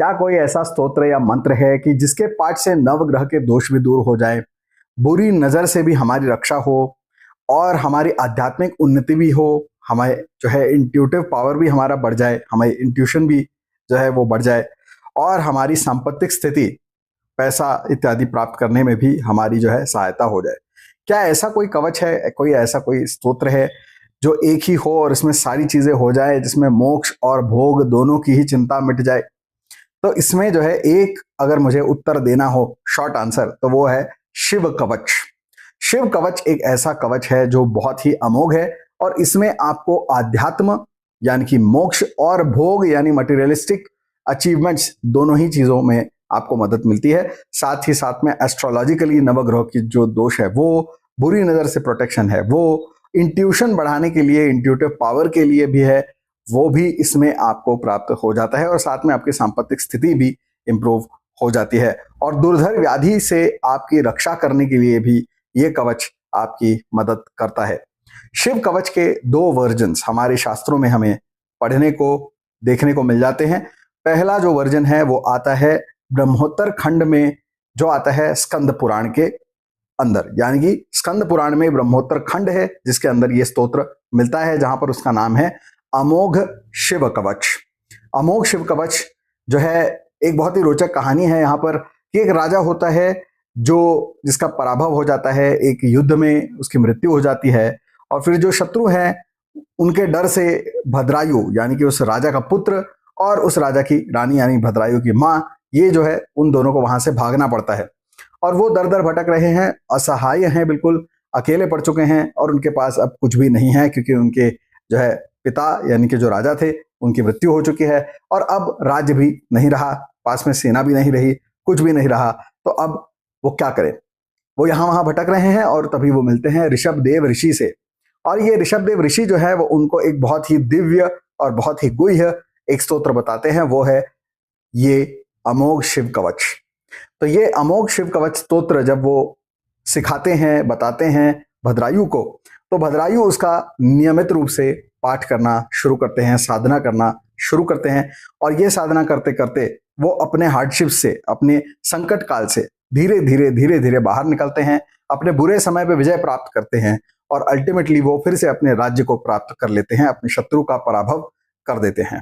क्या कोई ऐसा स्तोत्र या मंत्र है कि जिसके पाठ से नवग्रह के दोष भी दूर हो जाए, बुरी नजर से भी हमारी रक्षा हो और हमारी आध्यात्मिक उन्नति भी हो, हमारे जो है इंट्यूटिव पावर भी हमारा बढ़ जाए, हमारी इंट्यूशन भी जो है वो बढ़ जाए और हमारी सांपत्तिक स्थिति, पैसा इत्यादि प्राप्त करने में भी हमारी जो है सहायता हो जाए? क्या ऐसा कोई कवच है, कोई ऐसा कोई स्तोत्र है जो एक ही हो और इसमें सारी चीजें हो जाए, जिसमें मोक्ष और भोग दोनों की ही चिंता मिट जाए? तो इसमें जो है एक अगर मुझे उत्तर देना हो, शॉर्ट आंसर, तो वो है शिव कवच। शिव कवच एक ऐसा कवच है जो बहुत ही अमोघ है और इसमें आपको आध्यात्म यानी कि मोक्ष और भोग यानी मटेरियलिस्टिक अचीवमेंट्स दोनों ही चीजों में आपको मदद मिलती है। साथ ही साथ में एस्ट्रोलॉजिकली नवग्रह की जो दोष है वो, बुरी नजर से प्रोटेक्शन है वो, इंट्यूशन बढ़ाने के लिए, इंट्यूटिव पावर के लिए भी है, वो भी इसमें आपको प्राप्त हो जाता है और साथ में आपकी सांपत्तिक स्थिति भी इंप्रूव हो जाती है और दुर्धर व्याधि से आपकी रक्षा करने के लिए भी ये कवच आपकी मदद करता है। शिव कवच के दो वर्जन्स हमारे शास्त्रों में हमें पढ़ने को, देखने को मिल जाते हैं। पहला जो वर्जन है वो आता है ब्रह्मोत्तर खंड में, जो आता है स्कंद पुराण के अंदर, यानी कि स्कंद पुराण में ब्रह्मोत्तर खंड है जिसके अंदर ये स्तोत्र मिलता है, जहां पर उसका नाम है अमोघ शिव कवच। अमोघ शिव कवच जो है एक बहुत ही रोचक कहानी है यहाँ पर कि एक राजा होता है जो जिसका पराभव हो जाता है, एक युद्ध में उसकी मृत्यु हो जाती है और फिर जो शत्रु हैं उनके डर से भद्रायु यानी कि उस राजा का पुत्र और उस राजा की रानी यानी भद्रायु की माँ, ये जो है उन दोनों को वहां से भागना पड़ता है और वो दर दर भटक रहे हैं, असहाय हैं, बिल्कुल अकेले पड़ चुके हैं और उनके पास अब कुछ भी नहीं है क्योंकि उनके जो है पिता यानी कि जो राजा थे उनकी मृत्यु हो चुकी है और अब राज्य भी नहीं रहा, पास में सेना भी नहीं रही, कुछ भी नहीं रहा। तो अब वो क्या करें? वो यहाँ वहां भटक रहे हैं और तभी वो मिलते हैं ऋषभ देव ऋषि से और ये ऋषभ देव ऋषि जो है वो उनको एक बहुत ही दिव्य और बहुत ही गुह्य एक स्तोत्र बताते हैं, वो है ये अमोघ शिव कवच। तो ये अमोघ शिव कवच स्तोत्र जब वो सिखाते हैं, बताते हैं भद्रायु को, तो भद्रायु उसका नियमित रूप से पाठ करना शुरू करते हैं, साधना करना शुरू करते हैं और ये साधना करते करते वो अपने हार्डशिप से, अपने संकट काल से धीरे धीरे धीरे धीरे बाहर निकलते हैं, अपने बुरे समय पे विजय प्राप्त करते हैं और अल्टीमेटली वो फिर से अपने राज्य को प्राप्त कर लेते हैं, अपने शत्रु का पराभव कर देते हैं।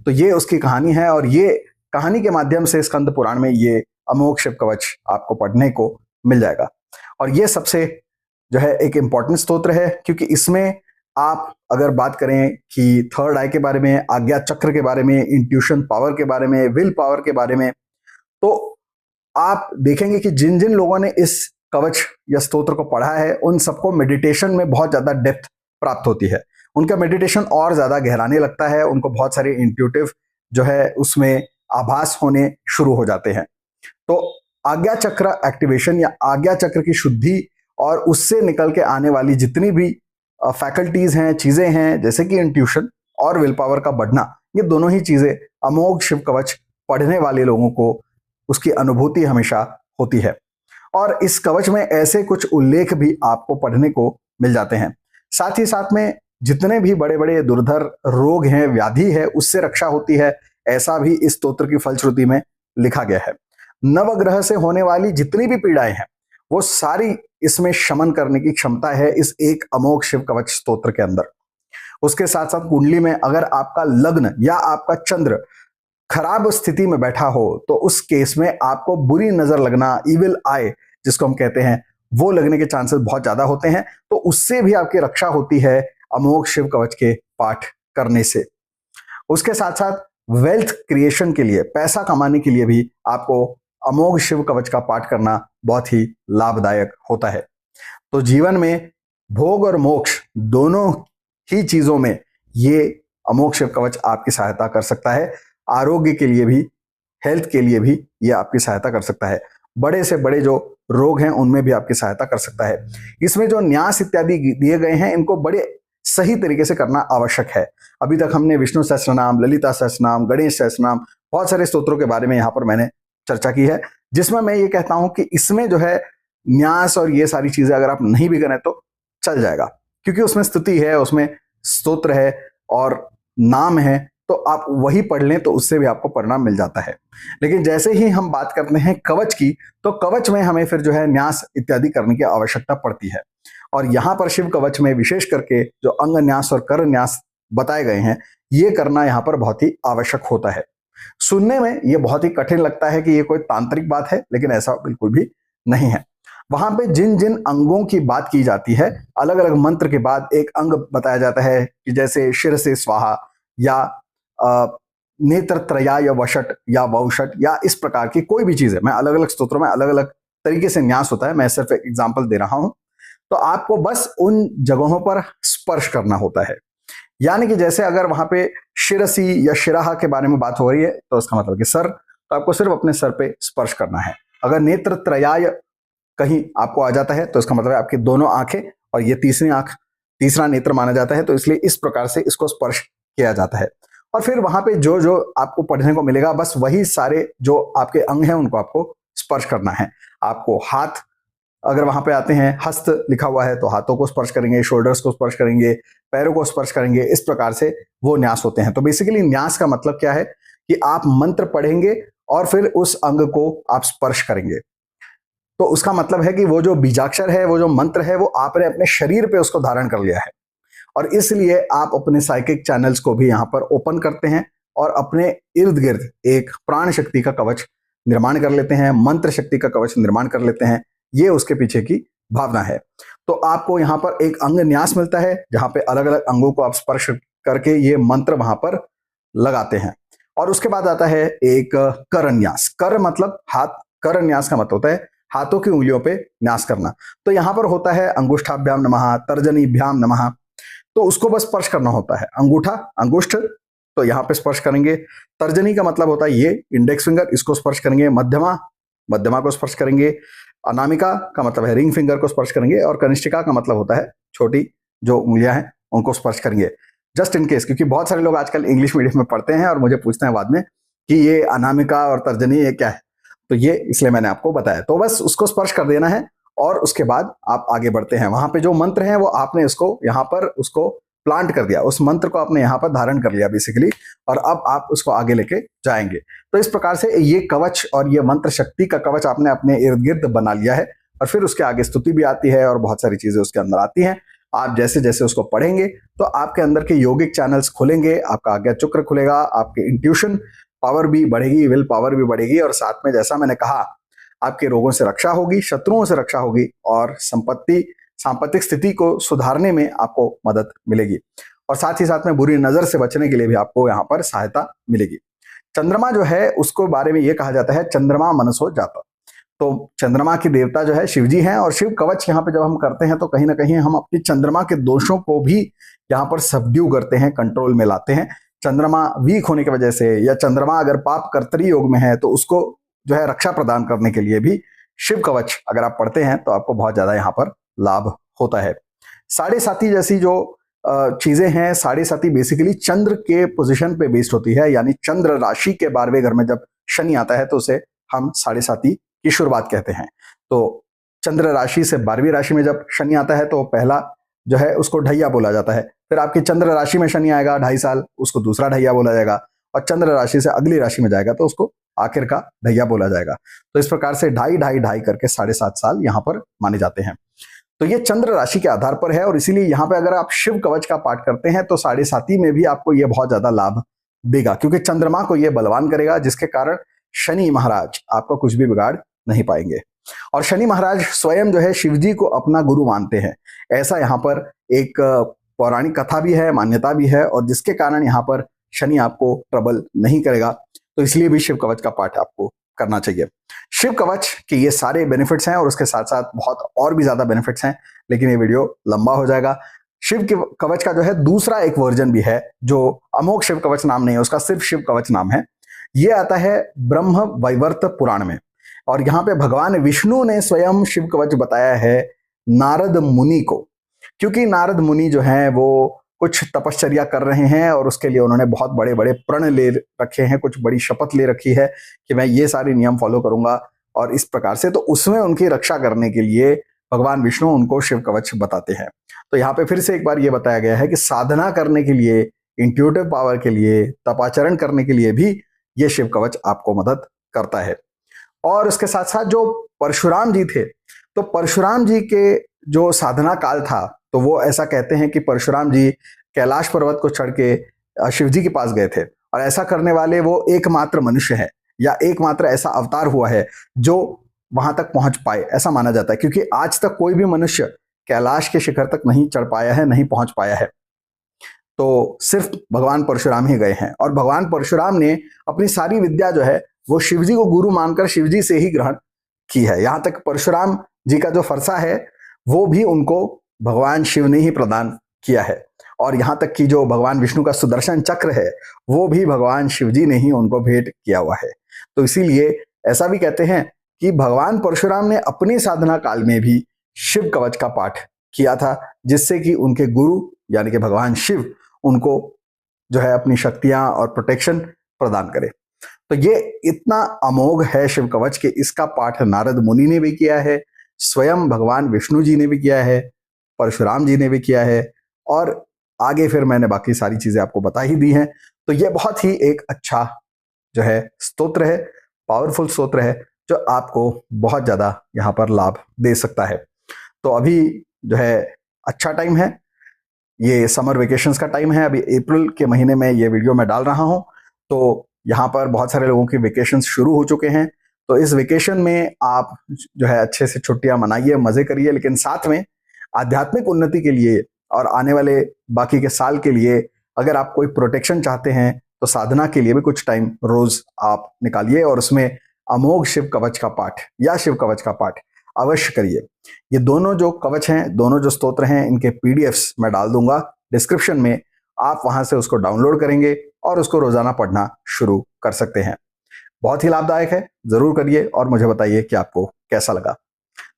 तो ये उसकी कहानी है और ये कहानी के माध्यम से स्कंद पुराण में ये अमोघ शिव कवच आपको पढ़ने को मिल जाएगा और ये सबसे जो है एक इंपॉर्टेंट स्तोत्र है क्योंकि इसमें आप अगर बात करें कि थर्ड आई के बारे में, आज्ञा चक्र के बारे में, इंट्यूशन पावर के बारे में, विल पावर के बारे में, तो आप देखेंगे कि जिन जिन लोगों ने इस कवच या स्तोत्र को पढ़ा है उन सबको मेडिटेशन में बहुत ज्यादा डेप्थ प्राप्त होती है, उनका मेडिटेशन और ज्यादा गहराने लगता है, उनको बहुत सारे इंट्यूटिव जो है उसमें आभास होने शुरू हो जाते हैं। तो आज्ञा चक्र एक्टिवेशन या आज्ञा चक्र की शुद्धि और उससे निकल के आने वाली जितनी भी फैकल्टीज हैं, चीजें हैं, जैसे कि इंट्यूशन और विल पावर का बढ़ना, ये दोनों ही चीजें अमोघ शिव कवच पढ़ने वाले लोगों को उसकी अनुभूति हमेशा होती है और इस कवच में ऐसे कुछ उल्लेख भी आपको पढ़ने को मिल जाते हैं। साथ ही साथ में जितने भी बड़े बड़े दुर्धर रोग हैं, व्याधि है, उससे रक्षा होती है, ऐसा भी इस स्तोत्र की फलश्रुति में लिखा गया है। नवग्रह से होने वाली जितनी भी पीड़ाएं हैं वो सारी इसमें शमन करने की क्षमता है इस एक अमोघ शिव कवच स्तोत्र के अंदर। उसके साथ साथ कुंडली में अगर आपका लग्न या आपका चंद्र खराब स्थिति में बैठा हो तो उस केस में आपको बुरी नजर लगना, इविल आई जिसको हम कहते हैं, वो लगने के चांसेस बहुत ज्यादा होते हैं, तो उससे भी आपकी रक्षा होती है अमोघ शिव कवच के पाठ करने से। उसके साथ साथ वेल्थ क्रिएशन के लिए, पैसा कमाने के लिए भी आपको अमोघ शिव कवच का पाठ करना बहुत ही लाभदायक होता है। तो जीवन में भोग और मोक्ष दोनों ही चीजों में ये अमोघ शिव कवच आपकी सहायता कर सकता है। आरोग्य के लिए भी, हेल्थ के लिए भी ये आपकी सहायता कर सकता है। बड़े से बड़े जो रोग हैं उनमें भी आपकी सहायता कर सकता है। इसमें जो न्यास इत्यादि दिए गए हैं इनको बड़े सही तरीके से करना आवश्यक है। अभी तक हमने विष्णु सहस्त्रनाम, ललिता सहस्त्रनाम, गणेश सहस्त्रनाम, बहुत सारे स्तोत्रों के बारे में यहाँ पर मैंने चर्चा की है, जिसमें मैं ये कहता हूं कि इसमें जो है न्यास और ये सारी चीजें अगर आप नहीं भी करें तो चल जाएगा, क्योंकि उसमें स्तुति है, उसमें स्तोत्र है और नाम है, तो आप वही पढ़ लें तो उससे भी आपको परिणाम मिल जाता है। लेकिन जैसे ही हम बात करते हैं कवच की, तो कवच में हमें फिर जो है न्यास इत्यादि करने की आवश्यकता पड़ती है। और यहाँ पर शिव कवच में विशेष करके जो अंग न्यास और कर न्यास बताए गए हैं, ये करना यहाँ पर बहुत ही आवश्यक होता है। सुनने में ये बहुत ही कठिन लगता है कि ये कोई तांत्रिक बात है, लेकिन ऐसा बिल्कुल भी नहीं है। वहां पे जिन जिन अंगों की बात की जाती है, अलग अलग मंत्र के बाद एक अंग बताया जाता है कि जैसे शिर से स्वाहा या नेत्र त्रया या वशट या वौषट या इस प्रकार की कोई भी चीज है। मैं अलग अलग स्तोत्रों में अलग अलग तरीके से न्यास होता है, मैं सिर्फ एक एग्जाम्पल दे रहा हूं। तो आपको बस उन जगहों पर स्पर्श करना होता है। यानी कि जैसे अगर वहां पे शिरसी या शिराहा के बारे में बात हो रही है तो उसका मतलब कि सर, तो आपको सिर्फ अपने सर पे स्पर्श करना है। अगर नेत्र त्रयाय कहीं आपको आ जाता है तो इसका मतलब है आपकी दोनों आंखें और ये तीसरी आंख, तीसरा नेत्र माना जाता है, तो इसलिए इस प्रकार से इसको स्पर्श किया जाता है। और फिर वहां पे जो जो आपको पढ़ने को मिलेगा, बस वही सारे जो आपके अंग हैं उनको आपको स्पर्श करना है। आपको हाथ, अगर वहां पे आते हैं हस्त लिखा हुआ है तो हाथों को स्पर्श करेंगे, शोल्डर्स को स्पर्श करेंगे, पैरों को स्पर्श करेंगे, इस प्रकार से वो न्यास होते हैं। तो बेसिकली न्यास का मतलब क्या है कि आप मंत्र पढ़ेंगे और फिर उस अंग को आप स्पर्श करेंगे। तो उसका मतलब है कि वो जो बीजाक्षर है, वो जो मंत्र है, वो आपने अपने शरीर पे उसको धारण कर लिया है। और इसलिए आप अपने साइकिक चैनल्स को भी यहाँ पर ओपन करते हैं और अपने इर्द गिर्द एक प्राण शक्ति का कवच निर्माण कर लेते हैं, मंत्र शक्ति का कवच निर्माण कर लेते हैं। ये उसके पीछे की भावना है। तो आपको यहाँ पर एक अंग न्यास मिलता है जहां पे अलग अलग अंगों को आप स्पर्श करके ये मंत्र वहां पर लगाते हैं। और उसके बाद आता है एक कर न्यास। कर मतलब हाथ, कर न्यास का मतलब होता है हाथों की उंगलियों पे न्यास करना। तो यहां पर होता है अंगुष्ठाभ्याम नमः, तर्जनीभ्याम नमः, तो उसको बस स्पर्श करना होता है। अंगूठा, अंगुष्ठ, तो यहाँ पे स्पर्श करेंगे। तर्जनी का मतलब होता है ये इंडेक्स फिंगर, इसको स्पर्श करेंगे। मध्यमा, मध्यमा को स्पर्श करेंगे। अनामिका का मतलब है रिंग फिंगर को स्पर्श करेंगे। और कनिष्ठिका का मतलब होता है छोटी जो उंगलियां हैं उनको स्पर्श करेंगे। जस्ट इन केस, क्योंकि बहुत सारे लोग आजकल इंग्लिश मीडियम में पढ़ते हैं और मुझे पूछते हैं बाद में कि ये अनामिका और तर्जनी ये क्या है, तो ये इसलिए मैंने आपको बताया। तो बस उसको स्पर्श कर देना है और उसके बाद आप आगे बढ़ते हैं। वहां पे जो मंत्र है वो आपने इसको यहाँ पर उसको प्लांट कर दिया, उस मंत्र को आपने यहाँ पर धारण कर लिया बेसिकली, और अब आप उसको आगे लेके जाएंगे। तो इस प्रकार से ये कवच और ये मंत्र शक्ति का कवच आपने अपने इर्द गिर्द बना लिया है। और फिर उसके आगे स्तुति भी आती है और बहुत सारी चीजें उसके अंदर आती हैं। आप जैसे जैसे उसको पढ़ेंगे तो आपके अंदर के योगिक चैनल्स खुलेंगे, आपका आज्ञा चक्र खुलेगा, आपके इंट्यूशन पावर भी बढ़ेगी, विल पावर भी बढ़ेगी, और साथ में जैसा मैंने कहा आपके रोगों से रक्षा होगी, शत्रुओं से रक्षा होगी, और सांपत्तिक स्थिति को सुधारने में आपको मदद मिलेगी। और साथ ही साथ में बुरी नजर से बचने के लिए भी आपको यहाँ पर सहायता मिलेगी। चंद्रमा जो है उसको बारे में ये कहा जाता है चंद्रमा मनसो जाता। तो चंद्रमा की देवता जो है शिव जी हैं, और शिव कवच यहाँ पे जब हम करते हैं तो कहीं ना कहीं हम अपनी चंद्रमा के दोषों को भी यहाँ पर सबड्यू करते हैं, कंट्रोल में लाते हैं। चंद्रमा वीक होने की वजह से, या चंद्रमा अगर पाप कर्तरी योग में है तो उसको जो है रक्षा प्रदान करने के लिए भी शिव कवच अगर आप पढ़ते हैं तो आपको बहुत ज्यादा यहाँ पर लाभ होता है। साढ़े साती जैसी जो चीजें हैं, साढ़े साती बेसिकली चंद्र के पोजीशन पे बेस्ड होती है। यानी चंद्र राशि के 12वें घर में जब शनि आता है तो उसे हम साढ़े साती की शुरुआत कहते हैं। तो चंद्र राशि से 12वीं राशि में जब शनि आता है तो पहला जो है उसको ढैया बोला जाता है। फिर आपकी चंद्र राशि में शनि आएगा 2.5 साल, उसको दूसरा ढैया बोला जाएगा। और चंद्र राशि से अगली राशि में जाएगा तो उसको आखिर का ढैया बोला जाएगा। तो इस प्रकार से 2.5 करके 7.5 साल यहाँ पर माने जाते हैं। तो ये चंद्र राशि के आधार पर है, और इसीलिए यहाँ पे अगर आप शिव कवच का पाठ करते हैं तो साढ़े साती में भी आपको ये बहुत ज्यादा लाभ देगा, क्योंकि चंद्रमा को ये बलवान करेगा, जिसके कारण शनि महाराज आपको कुछ भी बिगाड़ नहीं पाएंगे। और शनि महाराज स्वयं जो है शिव जी को अपना गुरु मानते हैं। ऐसा यहाँ पर एक पौराणिक कथा भी है, मान्यता भी है, और जिसके कारण यहाँ पर शनि आपको ट्रबल नहीं करेगा। तो इसलिए भी शिव कवच का पाठ आपको करना चाहिए। शिव कवच के ये सारे बेनिफिट्स हैं, और उसके साथ साथ बहुत और भी ज्यादा बेनिफिट्स हैं, लेकिन ये वीडियो लंबा हो जाएगा। शिव के कवच का जो है दूसरा एक वर्जन भी है, जो अमोघ शिव कवच नाम नहीं है, उसका सिर्फ शिव कवच नाम है। ये आता है ब्रह्म वैवर्त पुराण में, और यहाँ पे भगवान विष्णु ने स्वयं शिव कवच बताया है नारद मुनि को, क्योंकि नारद मुनि जो हैं वो कुछ तपश्चर्या कर रहे हैं, और उसके लिए उन्होंने बहुत बड़े बड़े प्रण ले रखे हैं, कुछ बड़ी शपथ ले रखी है कि मैं ये सारे नियम फॉलो करूंगा, और इस प्रकार से। तो उसमें उनकी रक्षा करने के लिए भगवान विष्णु उनको शिव कवच बताते हैं। तो यहाँ पे फिर से एक बार ये बताया गया है कि साधना करने के लिए इंट्यूटिव पावर के लिए, तपाचरण करने के लिए भी ये शिव कवच आपको मदद करता है। और उसके साथ साथ जो परशुराम जी थे, तो परशुराम जी के जो साधना काल था, तो वो ऐसा कहते हैं कि परशुराम जी कैलाश पर्वत को चढ़ के शिव जी के पास गए थे, और ऐसा करने वाले वो एकमात्र मनुष्य है या एकमात्र ऐसा अवतार हुआ है जो वहां तक पहुंच पाए, ऐसा माना जाता है। क्योंकि आज तक कोई भी मनुष्य कैलाश के शिखर तक नहीं चढ़ पाया है, नहीं पहुंच पाया है, तो सिर्फ भगवान परशुराम ही गए हैं। और भगवान परशुराम ने अपनी सारी विद्या जो है वो शिवजी को गुरु मानकर शिवजी से ही ग्रहण की है। यहां तक परशुराम जी का जो फरसा है वो भी उनको भगवान शिव ने ही प्रदान किया है। और यहां तक कि जो भगवान विष्णु का सुदर्शन चक्र है वो भी भगवान शिवजी ने ही उनको भेंट किया हुआ है। तो इसीलिए ऐसा भी कहते हैं कि भगवान परशुराम ने अपनी साधना काल में भी शिव कवच का पाठ किया था, जिससे कि उनके गुरु यानी कि भगवान शिव उनको जो है अपनी शक्तियां और प्रोटेक्शन प्रदान करे। तो ये इतना अमोघ है शिव कवच के इसका पाठ नारद मुनि ने भी किया है, स्वयं भगवान विष्णु जी ने भी किया है, परशुराम जी ने भी किया है, और आगे फिर मैंने बाकी सारी चीजें आपको बता ही दी हैं। तो ये बहुत ही एक अच्छा जो है स्तोत्र है, पावरफुल स्तोत्र है, जो आपको बहुत ज्यादा यहाँ पर लाभ दे सकता है। तो अभी जो है अच्छा टाइम है, ये समर वेकेशंस का टाइम है। अभी अप्रैल के महीने में ये वीडियो मैं डाल रहा हूँ, तो यहाँ पर बहुत सारे लोगों की वेकेशंस शुरू हो चुके हैं। तो इस वेकेशन में आप जो है अच्छे से छुट्टियां मनाइए, मजे करिए, लेकिन साथ में आध्यात्मिक उन्नति के लिए और आने वाले बाकी के साल के लिए अगर आप कोई प्रोटेक्शन चाहते हैं तो साधना के लिए भी कुछ टाइम रोज आप निकालिए और उसमें अमोघ शिव कवच का पाठ या शिव कवच का पाठ अवश्य करिए। ये दोनों जो कवच हैं, दोनों जो स्तोत्र हैं, इनके पीडीएफ्स मैं डाल दूंगा डिस्क्रिप्शन में, आप वहां से उसको डाउनलोड करेंगे और उसको रोजाना पढ़ना शुरू कर सकते हैं। बहुत ही लाभदायक है, जरूर करिए और मुझे बताइए कि आपको कैसा लगा।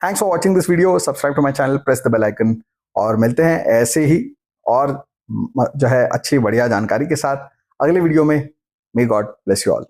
Thanks for watching this video, subscribe to my channel, press the bell icon, और मिलते हैं ऐसे ही और जो है अच्छी बढ़िया जानकारी के साथ अगले वीडियो में। May God bless you all.